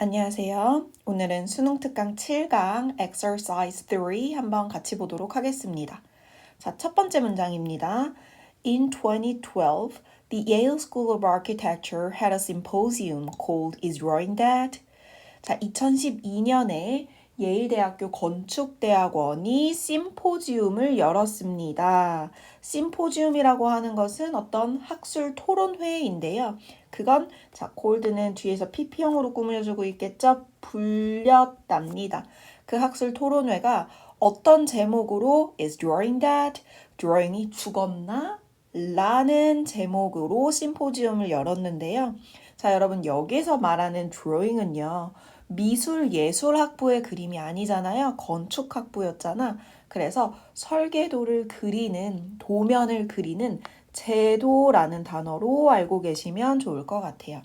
안녕하세요. 오늘은 수능 특강 7강 exercise 3 한번 같이 보도록 하겠습니다. 자, 첫 번째 문장입니다. In 2012, the Yale School of Architecture had a symposium called Is Drawing Dead? 자, 2012년에 예일대학교 건축대학원이 심포지움을 열었습니다. 심포지움이라고 하는 것은 어떤 학술 토론회인데요. 그건 자, 골드는 뒤에서 PP형으로 꾸며주고 있겠죠? 불렸답니다. 그 학술 토론회가 어떤 제목으로 is drawing dead? drawing이 죽었나? 라는 제목으로 심포지움을 열었는데요. 자, 여러분 여기서 말하는 drawing은요. 미술 예술학부의 그림이 아니잖아요. 건축학부였잖아. 그래서 설계도를 그리는, 도면을 그리는 제도라는 단어로 알고 계시면 좋을 것 같아요.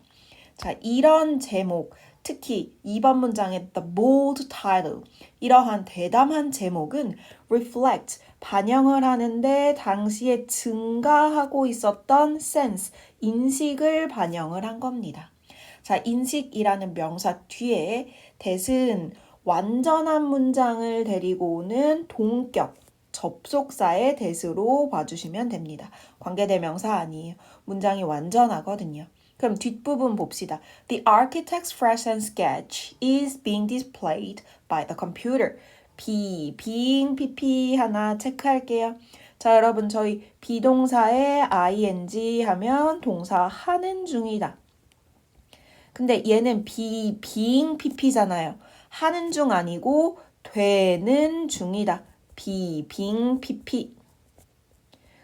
자, 이런 제목, 특히 2번 문장의 the bold title, 이러한 대담한 제목은 reflect, 반영을 하는데 당시에 증가하고 있었던 sense, 인식을 반영을 한 겁니다. 자, 인식이라는 명사 뒤에 that은 완전한 문장을 데리고 오는 동격, 접속사의 that으로 봐주시면 됩니다. 관계대명사 아니에요. 문장이 완전하거든요. 그럼 뒷부분 봅시다. The architect's fresh and sketch is being displayed by the computer. being, pp 하나 체크할게요. 자, 여러분 저희 비동사에 ing 하면 동사 하는 중이다. 근데 얘는 being pp잖아요. 하는 중 아니고 되는 중이다. being pp.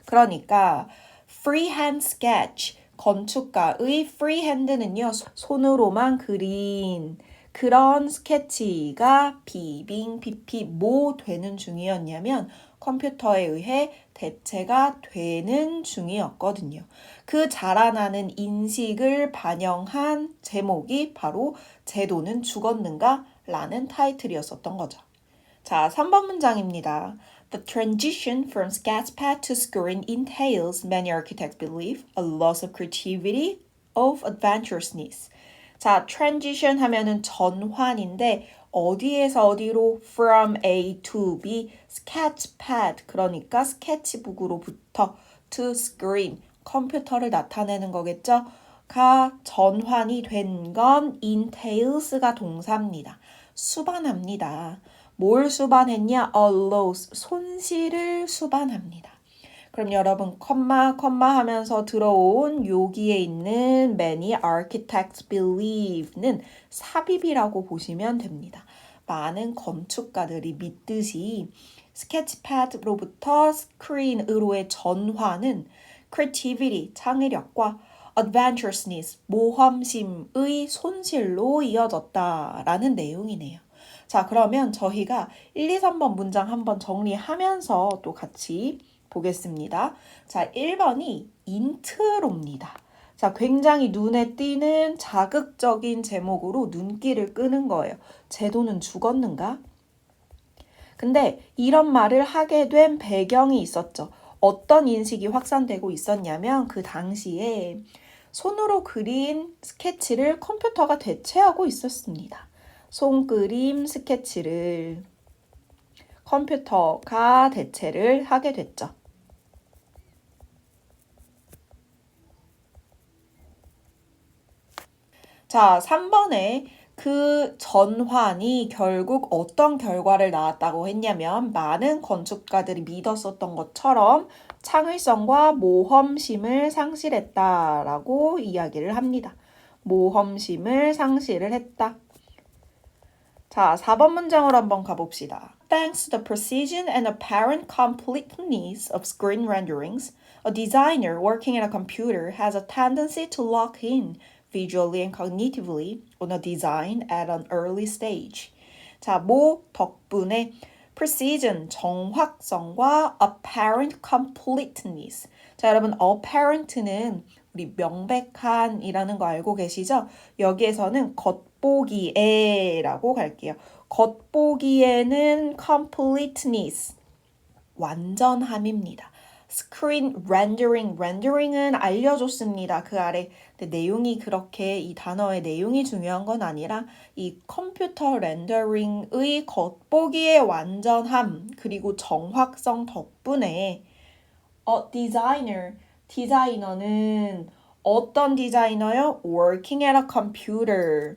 그러니까 freehand sketch, 건축가의 freehand는요. 손으로만 그린 그런 스케치가 being pp 뭐 되는 중이었냐면 컴퓨터에 의해 대체가 되는 중이었거든요. 그 자라나는 인식을 반영한 제목이 바로 제도는 죽었는가? 라는 타이틀이었었던 거죠. 자, 3번 문장입니다. The transition from sketchpad to screen entails, many architects believe, a loss of creativity, of adventurousness. 자, transition 하면은 전환인데 어디에서 어디로 from A to B, sketchpad, 그러니까 스케치북으로부터 to screen, 컴퓨터를 나타내는 거겠죠? 가 전환이 된 건 entails가 동사입니다. 수반합니다. 뭘 수반했냐? A loss, 손실을 수반합니다. 그럼 여러분 컴마 하면서 들어온 여기에 있는 many architects believe는 삽입이라고 보시면 됩니다. 많은 건축가들이 믿듯이 스케치패드로부터 스크린으로의 전환은 creativity, 창의력과 adventurousness, 모험심의 손실로 이어졌다라는 내용이네요. 자, 그러면 저희가 1, 2, 3번 문장 한번 정리하면서 또 같이 보겠습니다. 자, 1번이 인트로입니다. 자, 굉장히 눈에 띄는 자극적인 제목으로 눈길을 끄는 거예요. 제도는 죽었는가? 근데 이런 말을 하게 된 배경이 있었죠. 어떤 인식이 확산되고 있었냐면 그 당시에 손으로 그린 스케치를 컴퓨터가 대체하고 있었습니다. 손그림 스케치를 컴퓨터가 대체를 하게 됐죠. 자, 3번에 그 전환이 결국 어떤 결과를 낳았다고 했냐면 많은 건축가들이 믿었었던 것처럼 창의성과 모험심을 상실했다라고 이야기를 합니다. 모험심을 상실을 했다. 자, 4번 문장으로 한번 가봅시다. Thanks to the precision and apparent completeness of screen renderings, a designer working at a computer has a tendency to lock in visually and cognitively on a design at an early stage. 자, 뭐 덕분에 precision, 정확성과 apparent completeness. 자, 여러분 apparent는 우리 명백한이라는 거 알고 계시죠? 여기에서는 겉보기에라고 갈게요. 겉보기에는 completeness, 완전함입니다. screen rendering, rendering은 알려줬습니다. 그 아래. 근데 내용이 그렇게 이 단어의 내용이 중요한 건 아니라 이 컴퓨터 렌더링의 겉보기의 완전함 그리고 정확성 덕분에 디자이너는 어떤 디자이너요? working at a computer.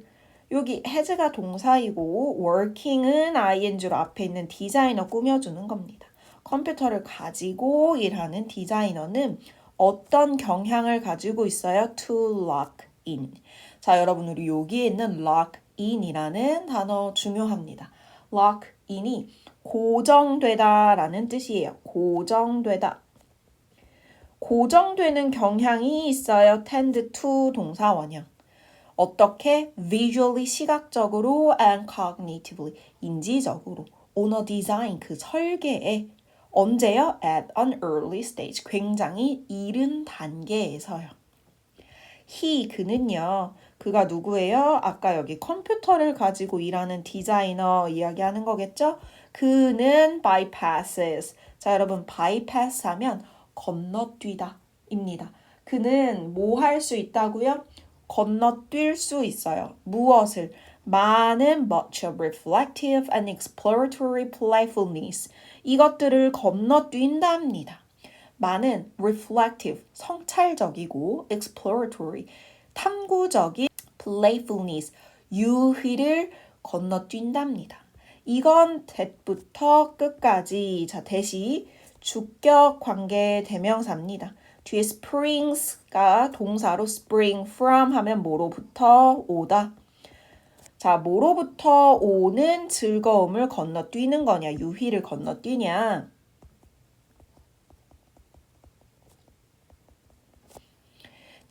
여기 has가 동사이고 working은 ing로 앞에 있는 디자이너 꾸며주는 겁니다. 컴퓨터를 가지고 일하는 디자이너는 어떤 경향을 가지고 있어요? To lock in. 자, 여러분 우리 여기에 있는 lock in이라는 단어 중요합니다. lock in이 고정되다라는 뜻이에요. 고정되다. 고정되는 경향이 있어요. tend to 동사 원형. 어떻게? visually 시각적으로 and cognitively 인지적으로 on a design 그 설계에 언제요? at an early stage 굉장히 이른 단계에서요. 그는요. 그가 누구예요? 아까 여기 컴퓨터를 가지고 일하는 디자이너 이야기하는 거겠죠? 그는 bypasses. 자, 여러분 bypass 하면 건너뛰다 입니다. 그는 뭐 할 수 있다고요? 건너뛸 수 있어요. 무엇을? 많은 much of reflective and exploratory playfulness. 이것들을 건너뛴답니다. 많은 reflective, 성찰적이고 exploratory, 탐구적인 playfulness, 유희를 건너뛴답니다. 이건 that부터 끝까지 자 대시 주격 관계 대명사입니다. 뒤에 springs가 동사로 spring from 하면 뭐로부터 오다. 자, 뭐로부터 오는 즐거움을 건너뛰는 거냐, 유희를 건너뛰냐.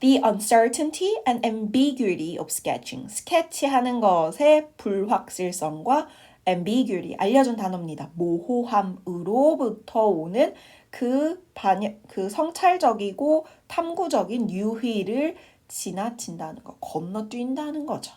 The uncertainty and ambiguity of sketching. 스케치하는 것의 불확실성과 ambiguity, 알려준 단어입니다. 모호함으로부터 오는 그 성찰적이고 탐구적인 유희를 지나친다는 거, 건너뛴다는 거죠.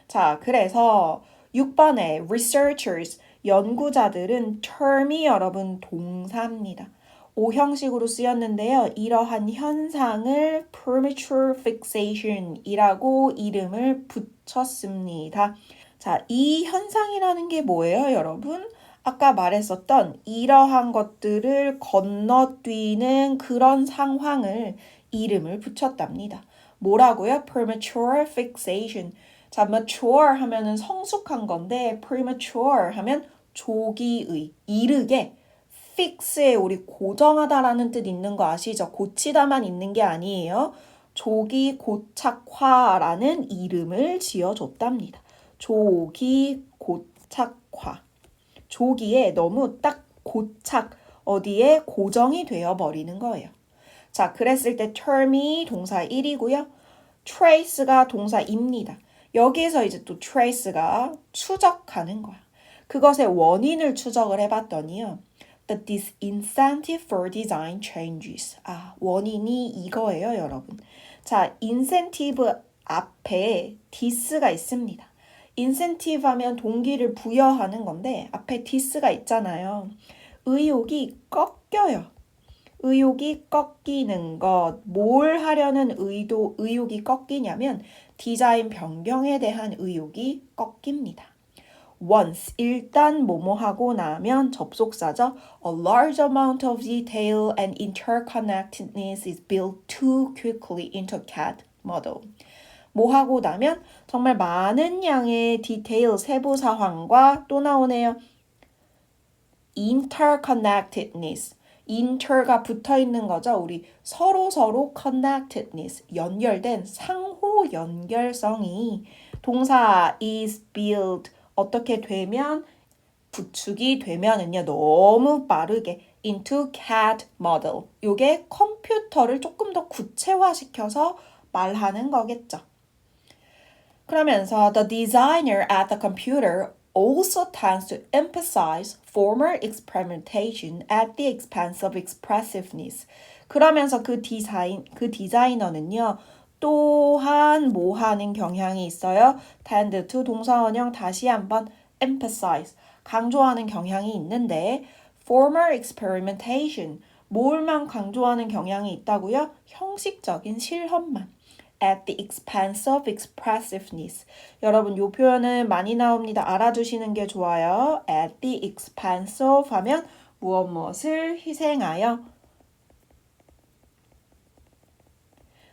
자, 그래서 6번에 researchers, 연구자들은 term이 여러분 동사입니다. 오형식으로 쓰였는데요. 이러한 현상을 premature fixation이라고 이름을 붙였습니다. 자, 이 현상이라는 게 뭐예요, 여러분? 아까 말했었던 이러한 것들을 건너뛰는 그런 상황을 이름을 붙였답니다. 뭐라고요? premature fixation. 자, mature 하면은 성숙한 건데 premature 하면 조기의, 이르게 fix에 우리 고정하다라는 뜻 있는 거 아시죠? 고치다만 있는 게 아니에요. 조기 고착화라는 이름을 지어줬답니다. 조기 고착화. 조기에 너무 딱 고착, 어디에 고정이 되어버리는 거예요. 자, 그랬을 때 term이 동사 1이고요. trace가 동사입니다. 여기에서 이제 또 trace가 추적하는 거야. 그것의 원인을 추적을 해봤더니요. The disincentive for design changes. 원인이 이거예요, 여러분. 자, incentive 앞에 this가 있습니다. incentive 하면 동기를 부여하는 건데 앞에 this가 있잖아요. 의욕이 꺾여요. 의욕이 꺾이는 것. 뭘 하려는 의욕이 꺾이냐면 디자인 변경에 대한 의욕이 꺾입니다. once, 일단 뭐뭐 하고 나면 접속사죠. A large amount of detail and interconnectedness is built too quickly into CAD model. 뭐 하고 나면 정말 많은 양의 디테일, 세부 사항과 또 나오네요. interconnectedness. inter가 붙어 있는 거죠. 우리 서로 connectedness, 연결된 상호 연결성이 동사 is built 어떻게 되면 구축이 되면은요 너무 빠르게 into CAD model. 요게 컴퓨터를 조금 더 구체화시켜서 말하는 거겠죠. 그러면서 the designer at the computer also tends to emphasize formal experimentation at the expense of expressiveness. 그러면서 그 디자이너는요. 또한 뭐 하는 경향이 있어요? tend to 동사원형 다시 한번 emphasize 강조하는 경향이 있는데 formal experimentation 뭘만 강조하는 경향이 있다고요? 형식적인 실험만. At the expense of expressiveness. 여러분 이 표현은 많이 나옵니다. 알아두시는 게 좋아요. At the expense of 하면 무엇을 희생하여.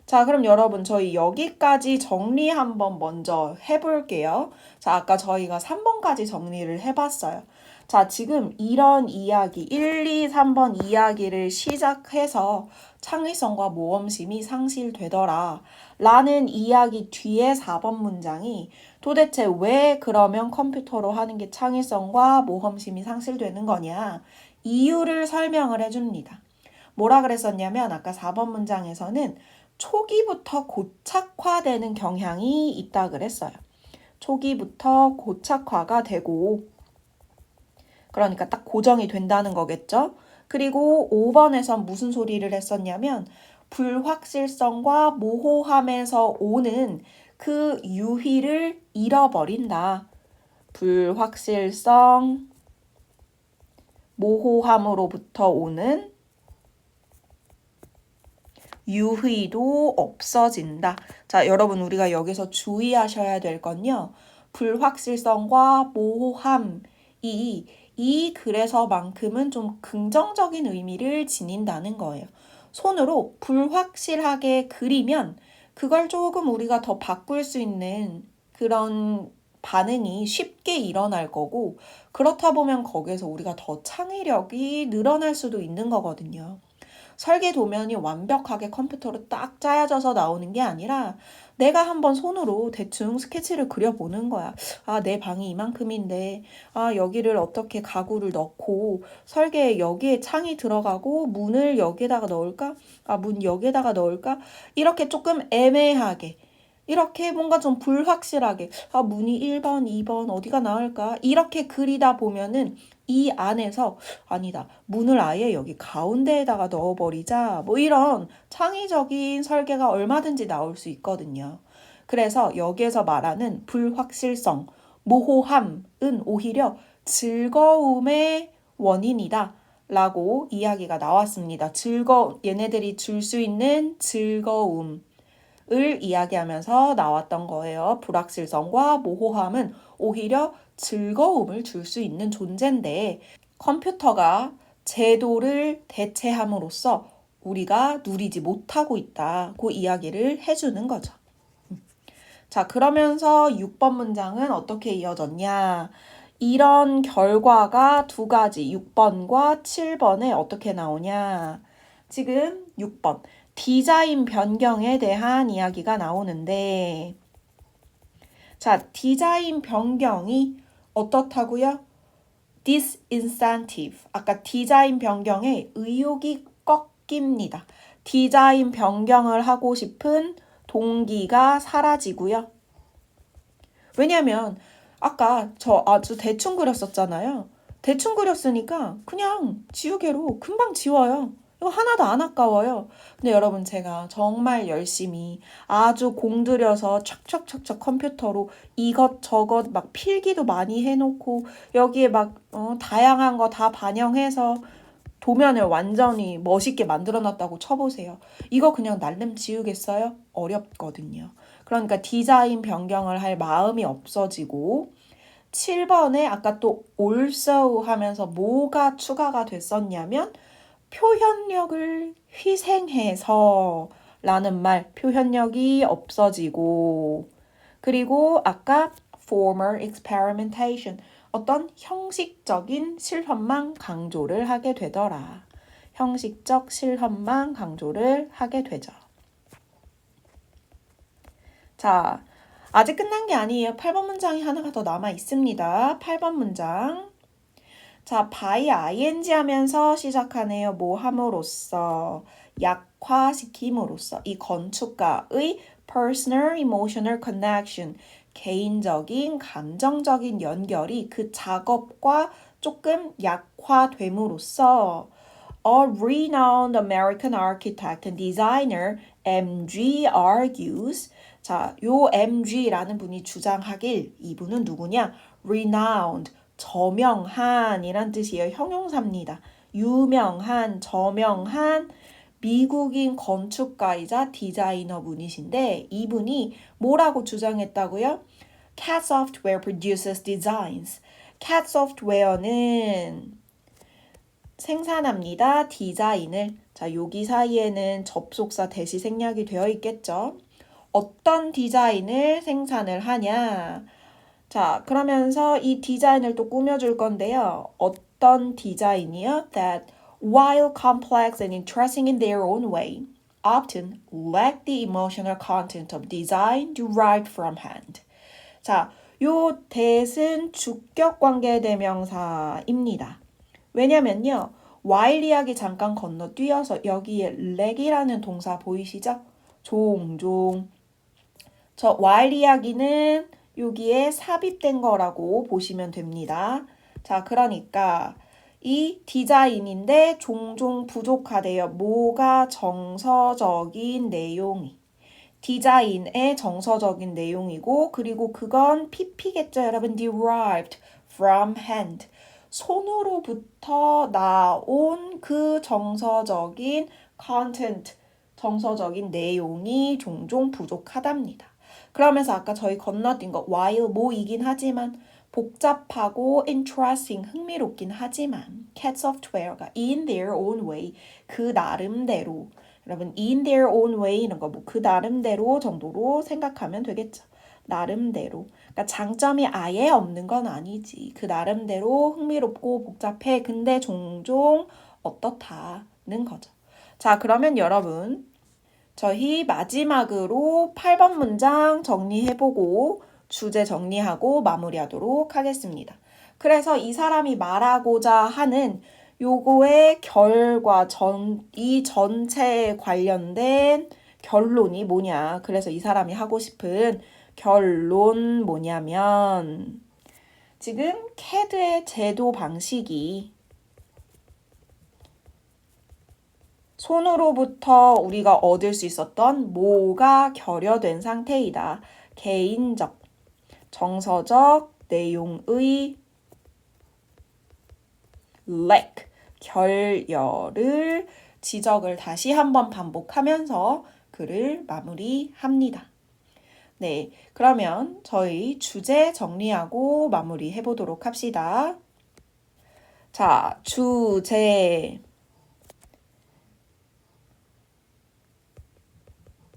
자, 그럼 여러분 저희 여기까지 정리 한번 먼저 해볼게요. 자, 아까 저희가 3번까지 정리를 해봤어요. 자, 지금 이런 이야기, 1, 2, 3번 이야기를 시작해서 창의성과 모험심이 상실되더라 라는 이야기 뒤에 4번 문장이 도대체 왜 그러면 컴퓨터로 하는 게 창의성과 모험심이 상실되는 거냐 이유를 설명을 해줍니다. 뭐라 그랬었냐면 아까 4번 문장에서는 초기부터 고착화되는 경향이 있다 그랬어요. 초기부터 고착화가 되고 그러니까 딱 고정이 된다는 거겠죠. 그리고 5번에선 무슨 소리를 했었냐면 불확실성과 모호함에서 오는 그 유희를 잃어버린다. 불확실성, 모호함으로부터 오는 유희도 없어진다. 자, 여러분 우리가 여기서 주의하셔야 될 건요. 불확실성과 모호함이 이 글에서만큼은 좀 긍정적인 의미를 지닌다는 거예요. 손으로 불확실하게 그리면 그걸 조금 우리가 더 바꿀 수 있는 그런 반응이 쉽게 일어날 거고 그렇다 보면 거기에서 우리가 더 창의력이 늘어날 수도 있는 거거든요. 설계 도면이 완벽하게 컴퓨터로 딱 짜여져서 나오는 게 아니라 내가 한번 손으로 대충 스케치를 그려보는 거야. 아, 내 방이 이만큼인데, 아, 여기를 어떻게 가구를 넣고, 설계에 여기에 창이 들어가고, 문을 여기에다가 넣을까? 아, 문 여기에다가 넣을까? 이렇게 조금 애매하게. 이렇게 뭔가 좀 불확실하게 아 문이 1번, 2번 어디가 나을까? 이렇게 그리다 보면은 이 안에서 아니다. 문을 아예 여기 가운데에다가 넣어버리자. 뭐 이런 창의적인 설계가 얼마든지 나올 수 있거든요. 그래서 여기에서 말하는 불확실성, 모호함은 오히려 즐거움의 원인이다. 라고 이야기가 나왔습니다. 얘네들이 줄 수 있는 즐거움. 을 이야기하면서 나왔던 거예요. 불확실성과 모호함은 오히려 즐거움을 줄 수 있는 존재인데 컴퓨터가 제도를 대체함으로써 우리가 누리지 못하고 있다고 이야기를 해주는 거죠. 자, 그러면서 6번 문장은 어떻게 이어졌냐? 이런 결과가 두 가지 6번과 7번에 어떻게 나오냐? 지금 6번 디자인 변경에 대한 이야기가 나오는데 자, 디자인 변경이 어떻다고요? disincentive. 아까 디자인 변경에 의욕이 꺾입니다. 디자인 변경을 하고 싶은 동기가 사라지고요. 왜냐면 아까 저 아주 대충 그렸었잖아요. 대충 그렸으니까 그냥 지우개로 금방 지워요. 이거 하나도 안 아까워요. 근데 여러분 제가 정말 열심히 아주 공들여서 촥촥촥촥 컴퓨터로 이것저것 막 필기도 많이 해놓고 여기에 막 다양한 거 다 반영해서 도면을 완전히 멋있게 만들어놨다고 쳐보세요. 이거 그냥 날름 지우겠어요? 어렵거든요. 그러니까 디자인 변경을 할 마음이 없어지고 7번에 아까 또 also 하면서 뭐가 추가가 됐었냐면 표현력을 희생해서 라는 말, 표현력이 없어지고 그리고 아까 former experimentation, 어떤 형식적인 실험만 강조를 하게 되더라. 형식적 실험만 강조를 하게 되죠. 자, 아직 끝난 게 아니에요. 8번 문장이 하나가 더 남아 있습니다. 8번 문장. 자, by ing 하면서 시작하네요. 뭐 함으로써, 약화시킴으로써 이 건축가의 personal emotional connection, 개인적인 감정적인 연결이 그 작업과 조금 약화됨으로써 A renowned American architect and designer MG argues. 자, 요 MG라는 분이 주장하길 이분은 누구냐? Renowned, 저명한 이란 뜻이에요. 형용사입니다. 유명한, 저명한 미국인 건축가이자 디자이너 분이신데 이분이 뭐라고 주장했다고요? CAD software produces designs. CAD 소프트웨어는 생산합니다. 디자인을. 자, 여기 사이에는 접속사 대시 생략이 되어 있겠죠. 어떤 디자인을 생산을 하냐? 자, 그러면서 이 디자인을 또 꾸며줄 건데요. 어떤 디자인이요? That while complex and interesting in their own way, often lack the emotional content of design derived from hand. 자, 요 that은 주격 관계 대명사입니다. 왜냐면요. while 이야기 잠깐 건너뛰어서 여기에 lag이라는 동사 보이시죠? 종종. 저 while 이야기는 여기에 삽입된 거라고 보시면 됩니다. 자, 그러니까 이 디자인인데 종종 부족하대요. 뭐가 정서적인 내용이. 디자인의 정서적인 내용이고 그리고 그건 PP겠죠, 여러분. derived from hand. 손으로부터 나온 그 정서적인 content, 정서적인 내용이 종종 부족하답니다. 그러면서 아까 저희 건너뛴 거 while 뭐이긴 하지만 복잡하고 interesting, 흥미롭긴 하지만 CAD software가 in their own way, 그 나름대로 여러분 in their own way 이런 거 뭐 그 나름대로 정도로 생각하면 되겠죠. 나름대로. 그러니까 장점이 아예 없는 건 아니지. 그 나름대로 흥미롭고 복잡해. 근데 종종 어떻다는 거죠. 자, 그러면 여러분 저희 마지막으로 8번 문장 정리해보고 주제 정리하고 마무리하도록 하겠습니다. 그래서 이 사람이 말하고자 하는 요거의 결과, 이 전체에 관련된 결론이 뭐냐. 그래서 이 사람이 하고 싶은 결론 뭐냐면 지금 CAD의 제도 방식이 손으로부터 우리가 얻을 수 있었던 뭐가 결여된 상태이다. 개인적, 정서적 내용의 lack, 결여를 지적을 다시 한번 반복하면서 글을 마무리합니다. 네, 그러면 저희 주제 정리하고 마무리해 보도록 합시다. 자, 주제.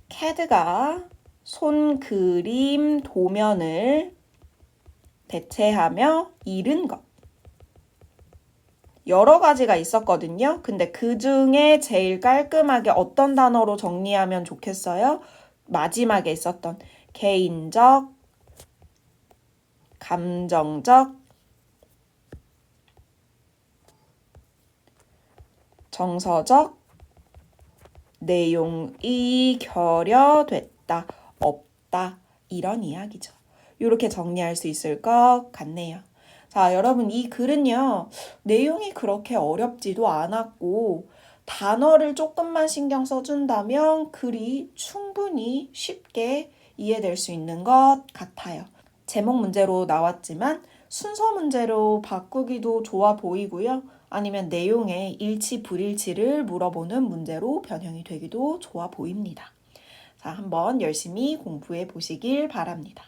CAD가 손그림 도면을 대체하며 이른 것. 여러 가지가 있었거든요. 근데 그 중에 제일 깔끔하게 어떤 단어로 정리하면 좋겠어요? 마지막에 있었던 개인적, 감정적, 정서적 내용이 결여됐다, 없다 이런 이야기죠. 이렇게 정리할 수 있을 것 같네요. 자, 여러분 이 글은요. 내용이 그렇게 어렵지도 않았고 단어를 조금만 신경 써준다면 글이 충분히 쉽게 이해될 수 있는 것 같아요. 제목 문제로 나왔지만 순서 문제로 바꾸기도 좋아 보이고요. 아니면 내용의 일치 불일치를 물어보는 문제로 변형이 되기도 좋아 보입니다. 자, 한번 열심히 공부해 보시길 바랍니다.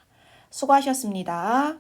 수고하셨습니다.